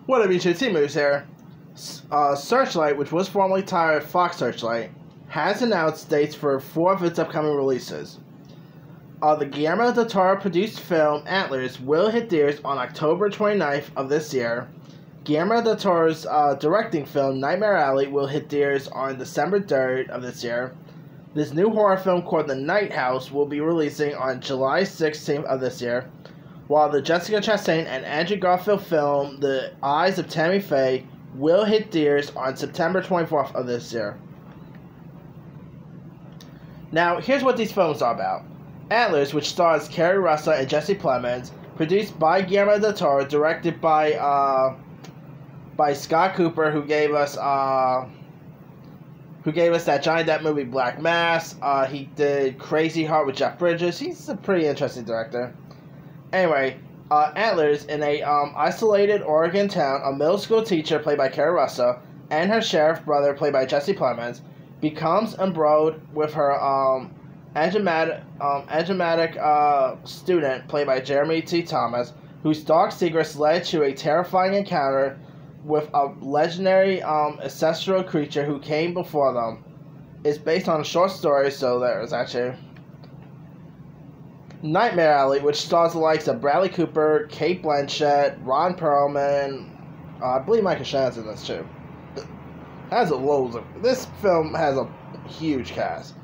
What up, YouTube? T-Moose here. Searchlight, which was formerly titled Fox Searchlight, has announced dates for 4 of its upcoming releases. The Guillermo del Toro produced film Antlers will hit theaters on October 29th of this year. Guillermo del Toro's directing film Nightmare Alley will hit theaters on December 3rd of this year. This new horror film called The Night House will be releasing on July 16th of this year, while the Jessica Chastain and Andrew Garfield film The Eyes of Tammy Faye will hit theaters on September 24th of this year. Now, here's what these films are about. Antlers, which stars Kerry Russell and Jesse Plemons, produced by Guillermo del Toro, directed by Scott Cooper, who gave us that Johnny Depp movie Black Mass. He did Crazy Heart with Jeff Bridges. He's a pretty interesting director. Anyway, Antlers, in a isolated Oregon town, a middle school teacher, played by Kerry Russell, and her sheriff brother, played by Jesse Plemons, becomes embroiled with her enigmatic student, played by Jeremy T. Thomas, whose dark secrets led to a terrifying encounter with a legendary ancestral creature who came before them. It's based on a short story, so there's actually Nightmare Alley, which stars the likes of Bradley Cooper, Cate Blanchett, Ron Perlman, I believe Michael Shannon's in this too. This film has a huge cast.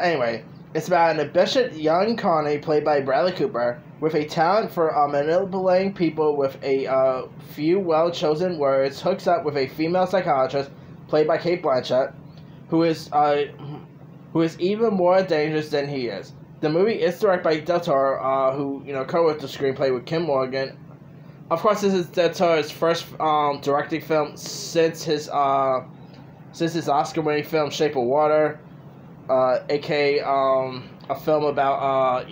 Anyway, it's about an ambitious young Connie, played by Bradley Cooper, with a talent for manipulating people with a few well-chosen words, hooks up with a female psychiatrist, played by Cate Blanchett, who is even more dangerous than he is. The movie is directed by Del Toro, who co-wrote the screenplay with Kim Morgan. Of course, this is Del Toro's first directing film since his Oscar-winning film Shape of Water, aka a film about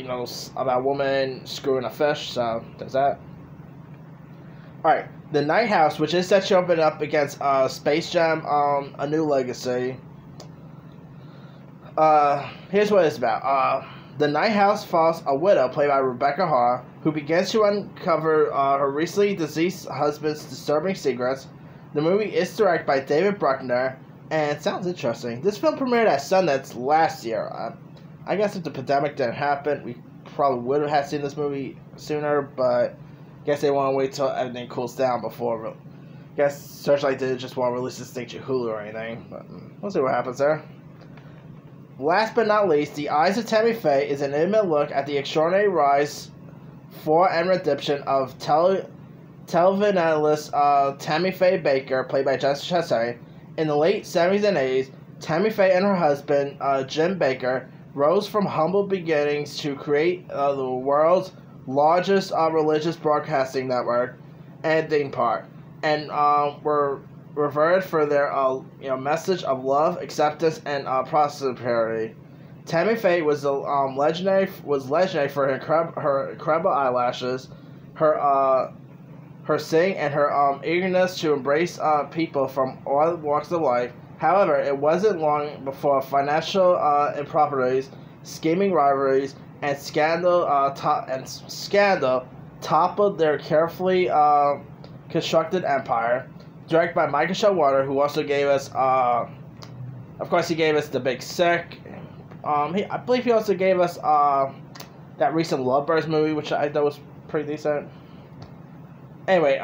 about a woman screwing a fish. So there's that. All right, The Night House, which is set to open up against Space Jam: A New Legacy. Here's what it's about. The Night House follows a widow, played by Rebecca Hall, who begins to uncover her recently deceased husband's disturbing secrets. The movie is directed by David Bruckner, and it sounds interesting. This film premiered at Sundance last year. I guess if the pandemic didn't happen, we probably would have seen this movie sooner, but I guess they want to wait till everything cools down before. I guess Searchlight didn't just want to release this thing to Hulu or anything, but we'll see what happens there. Last but not least, The Eyes of Tammy Faye is an intimate look at the extraordinary rise, fall, and redemption of televangelist Tammy Faye Baker, played by Jessica Chastain. In the late 70s and 80s, Tammy Faye and her husband, Jim Baker, rose from humble beginnings to create the world's largest religious broadcasting network and theme park, and were revered for their message of love, acceptance, and prosperity. Tammy Faye was legendary for her incredible eyelashes, her singing, and her eagerness to embrace people from all walks of life. However, it wasn't long before financial improprieties, scheming rivalries, and scandal toppled their carefully constructed empire. Directed by Michael Showalter, who also gave us, of course, he gave us The Big Sick. I believe he also gave us that recent Lovebirds movie, which I thought was pretty decent. Anyway,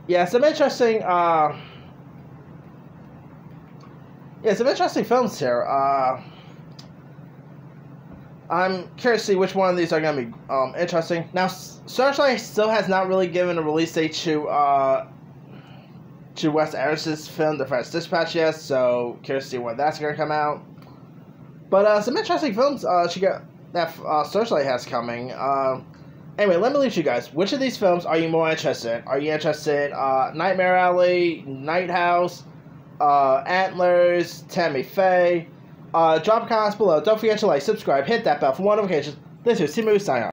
yeah, some interesting films here. I'm curious to see which one of these are going to be interesting. Now, Searchlight still has not really given a release date to Wes Anderson's film The French Dispatch yet, so curious to see when that's going to come out. But some interesting films Searchlight has coming. Anyway, let me leave you guys. Which of these films are you more interested in? Are you interested in Nightmare Alley, Night House, Antlers, Tammy Faye? Drop comments below. Don't forget to like, subscribe, hit that bell for more notifications. This is T-Moose signing off.